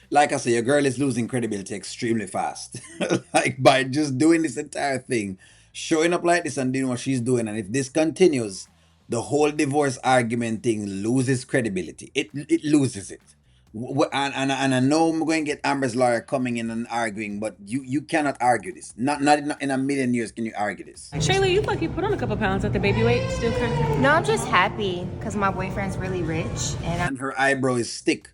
Like I say, your girl is losing credibility extremely fast. Like by just doing this entire thing, showing up like this and doing what she's doing. And if this continues, the whole divorce argument thing loses credibility. It loses it. And I know I'm going to get Amber's lawyer coming in and arguing, but you cannot argue this. Not in a million years can you argue this. Shayla, you lucky put on a couple pounds at the baby weight. Still kind of. No, I'm just happy because my boyfriend's really rich and I'm And her eyebrow is thick.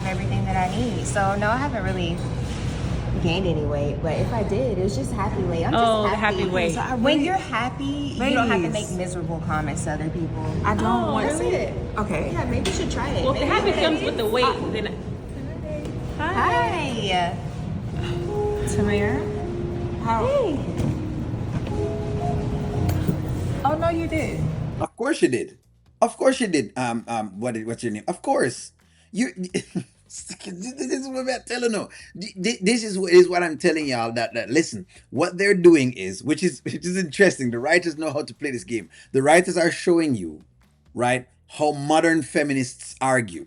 everything that I need. So no, I haven't really gained any weight, but if I did, it was just happy weight. I'm just happy weight. So when you're happy, you don't have to make miserable comments to other people. I don't want That's to. it. Okay. Yeah, maybe you should try it. Well, if the happy comes with the weight, then. Hi. Tamara? How? Hey. Oh, no, you did. Of course you did. Of course you did. What's your name? Of course. You. This is what I'm telling you. This is what I'm telling y'all. That listen, what they're doing is, which is interesting. The writers know how to play this game. The writers are showing you, right, how modern feminists argue.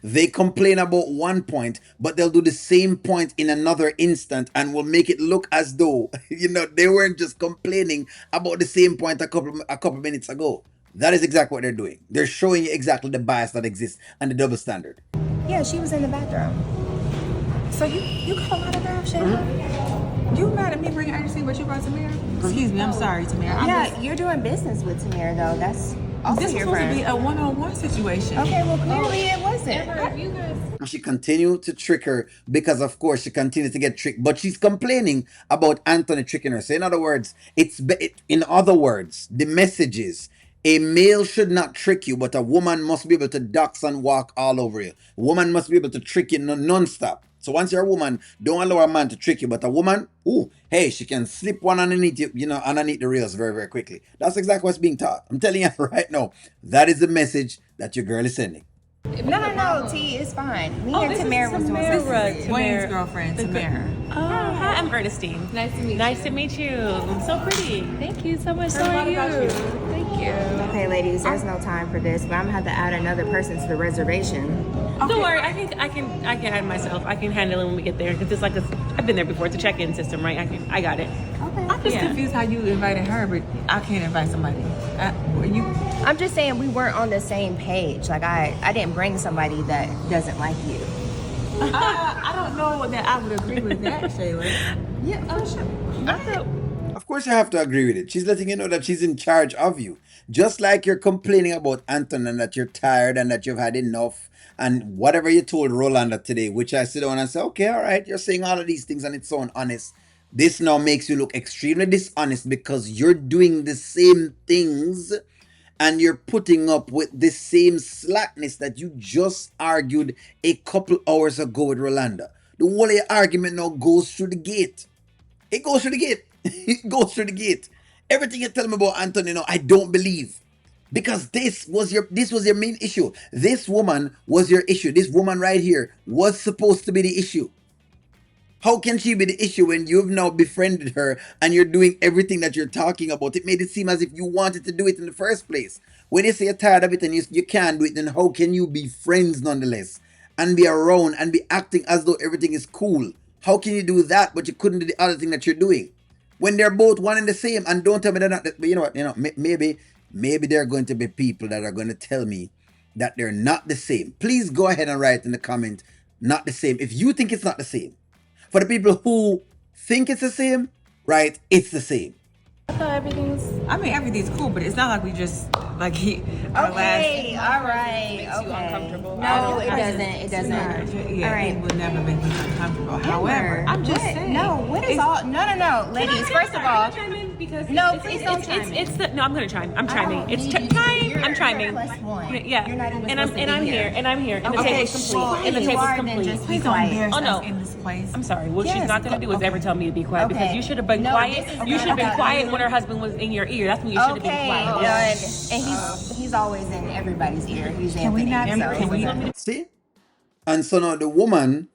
They complain about one point, but they'll do the same point in another instant and will make it look as though they weren't just complaining about the same point a couple minutes ago. That is exactly what they're doing. They're showing you exactly the bias that exists and the double standard. Yeah, she was in the bathroom. So you call out of girl, Shayla? You mad at me bringing Ernestine, but you brought Tamara? Excuse me, I'm sorry, Tamara. Yeah, you're doing business with Tamara though. That's also This was your supposed to friend. be a one-on-one situation. Okay, well clearly it wasn't. And she continued to trick her because, of course, she continued to get tricked. But she's complaining about Anthony tricking her. So, in other words, the message is a male should not trick you, but a woman must be able to dox and walk all over you. A woman must be able to trick you non-stop. So once you're a woman, don't allow a man to trick you. But a woman, hey, she can slip one underneath you, underneath the rails very, very quickly. That's exactly what's being taught. I'm telling you right now. That is the message that your girl is sending. No, T, it's fine. Me and Tamara was doing something. Wayne's girlfriend, Tamara. Oh, hi, I'm Ernestine. Nice to meet you. Nice to meet you. So pretty. Thank you so much. So are you. Thank you. Okay, ladies, there's no time for this, but I'm gonna have to add another person to the reservation. Okay. Don't worry, I can add myself. I can handle it when we get there because it's like I've been there before. It's a check-in system, right? I got it. Okay. I'm just confused how you invited her, but I can't invite somebody. I'm just saying we weren't on the same page. Like I didn't bring somebody that doesn't like you. I don't know that I would agree with that, Shayla. Yeah, for sure. Of course, you have to agree with it. She's letting you know that she's in charge of you. Just like you're complaining about Anton and that you're tired and that you've had enough and whatever you told Rolanda today, which I sit down and say, okay, all right, you're saying all of these things and it's so honest. This now makes you look extremely dishonest because you're doing the same things and you're putting up with the same slackness that you just argued a couple hours ago with Rolanda. The whole of your argument now goes through the gate. It goes through the gate. It goes through the gate. Everything you tell me about Anthony, I don't believe. Because this was your main issue. This woman was your issue. This woman right here was supposed to be the issue. How can she be the issue when you've now befriended her and you're doing everything that you're talking about? It made it seem as if you wanted to do it in the first place. When you say you're tired of it and you can't do it, then how can you be friends nonetheless? And be around and be acting as though everything is cool? How can you do that but you couldn't do the other thing that you're doing? When they're both one and the same, and don't tell me they're not, but you know what, maybe there are going to be people that are going to tell me that they're not the same. Please go ahead and write in the comment, not the same. If you think it's not the same. For the people who think it's the same, right, it's the same. I thought everything's cool, but it's not like we just, like, Okay, all right, makes you uncomfortable. No, it doesn't. It doesn't. Yeah, All right. it would never make me uncomfortable. However, I'm just saying. No, what is all? No, ladies. First of all, because no, please don't chime in. No, I'm gonna chime. I'm I chiming. don't It's need you to. time. You're I'm chiming. +1. Yeah, You're not even and I'm supposed to be here. And I'm here. And the Okay, table's complete. well, And the you table's are, then complete. just please be don't quiet. embarrass Oh, no. us in this place. I'm sorry. What Yes, she's not gonna do is ever tell me to be quiet because you should have been No, quiet. this is You not should have been about quiet you. when her husband was in your ear. That's when you should have been Okay, quiet. and he's always in everybody's ear. He's Can we Anthony. not? So Can we? See? And so now the woman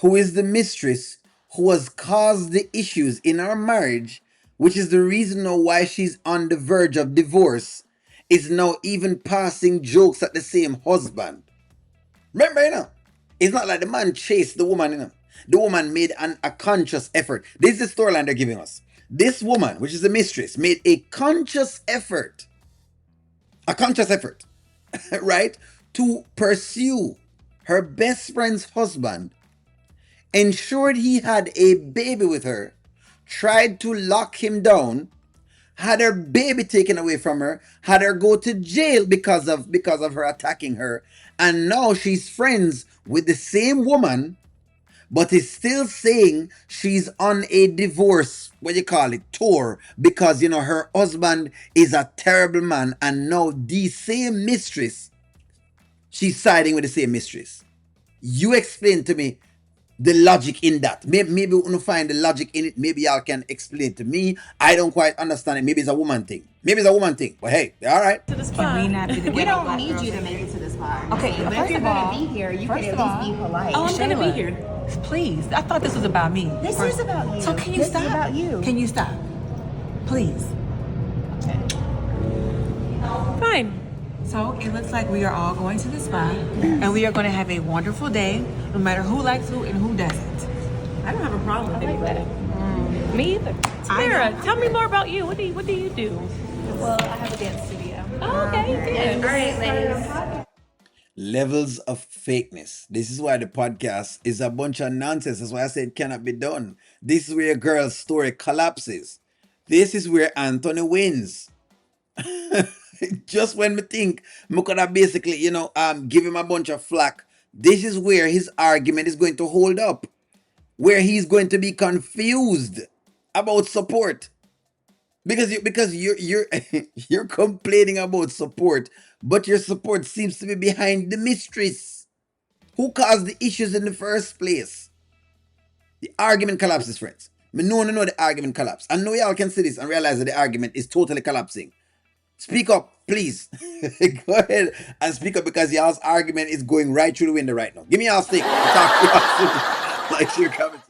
who is the mistress who has caused the issues in our marriage, which is the reason now why she's on the verge of divorce, is now even passing jokes at the same husband. Remember, It's not like the man chased the woman, you know. The woman made a conscious effort. This is the storyline they're giving us. This woman, which is the mistress, made a conscious effort, right, to pursue her best friend's husband, ensured he had a baby with her, tried to lock him down, had her baby taken away from her, had her go to jail because of her attacking her, and now she's friends with the same woman, but is still saying she's on a divorce, what you call it, tour, because her husband is a terrible man, and now the same mistress, she's siding with the same mistress. You explain to me the logic in that. Maybe we want to find the logic in it. Maybe y'all can explain it to me. I don't quite understand it. Maybe it's a woman thing. But hey, all right. To the Can spa. we not be the We ghetto don't black need girls you to in make here? it to the spa. Okay, but if first you're of gonna all- be here, you can first at of least all- be polite. Oh, I'm gonna be Shayla, here. Please. I thought this was about me. This is about you. So can you This stop? is about you. Can you stop? Please. Fine. So it looks like we are all going to the spa, and we are going to have a wonderful day, no matter who likes who and who doesn't. I don't have a problem with any of that. Me either. Tamara, tell me more about you. What do you do? Well, I have a dance studio. Oh, okay, good. All right, ladies. Levels of fakeness. This is why the podcast is a bunch of nonsense. That's why I said it cannot be done. This is where a girl's story collapses. This is where Anthony wins. Just when me think me could have basically, give him a bunch of flack. This is where his argument is going to hold up. Where he's going to be confused about support. Because you're you're complaining about support, but your support seems to be behind the mistress who caused the issues in the first place. The argument collapses, friends. Me know the argument collapse. I know y'all can see this and realize that the argument is totally collapsing. Speak up, please. Go ahead and speak up because y'all's argument is going right through the window right now. Give me y'all stick. I'll talk to y'all soon. Like, share, comment.